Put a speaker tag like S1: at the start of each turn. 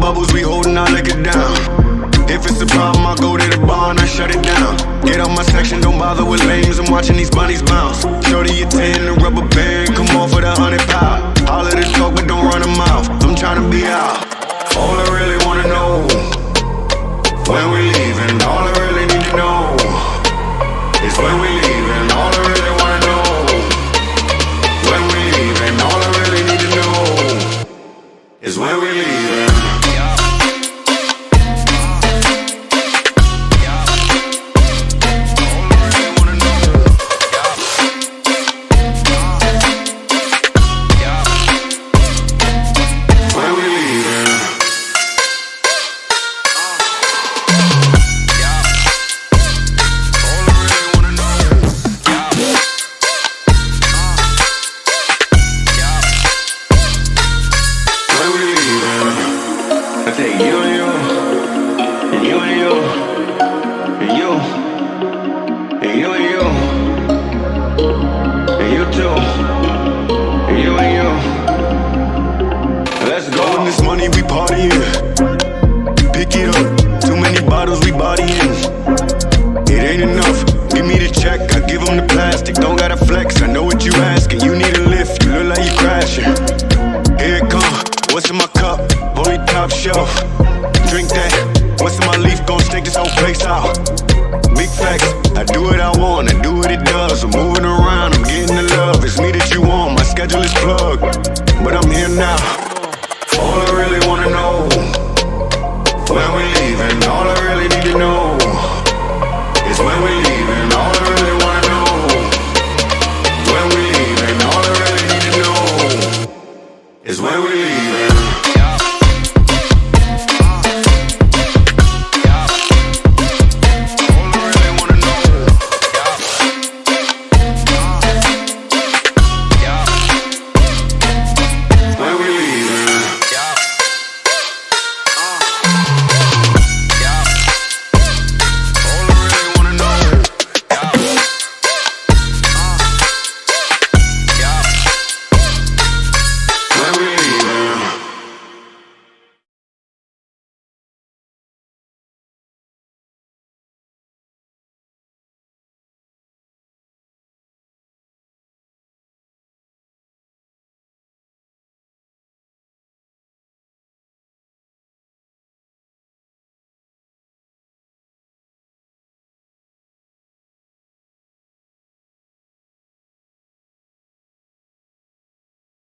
S1: Bubbles, we holding our liquor down. If it's a problem, I'll go to the bar and I shut it down. Get out my section, don't bother with lames. I'm watching these bunnies bounce. Shorty a 10, a rubber band, come on for the 100 pound. All of this talk, but don't run them mouth. I'm trying to be out. All I really wanna know, when we leaving. All I really need to know is when we leaving. All I really wanna know, when we leaving. All I really need to know is when we leaving. I take you and you, and you and you, and you, and you and you, and you too, and you and you. Let's go. On this money we partying, pick it up. Too many bottles we bodying. It ain't enough. Give me the check, I give them the plastic. Don't gotta flex, I know what you asking. You need a lift, you look like you crashing. Here it come. What's in my cup? Only top shelf. Drink that. What's in my leaf? Gon' stink this whole place out. Big facts. I do what I want. I do what it does. I'm moving around. I'm getting the love. It's me that you want. My schedule is plugged, but I'm here now.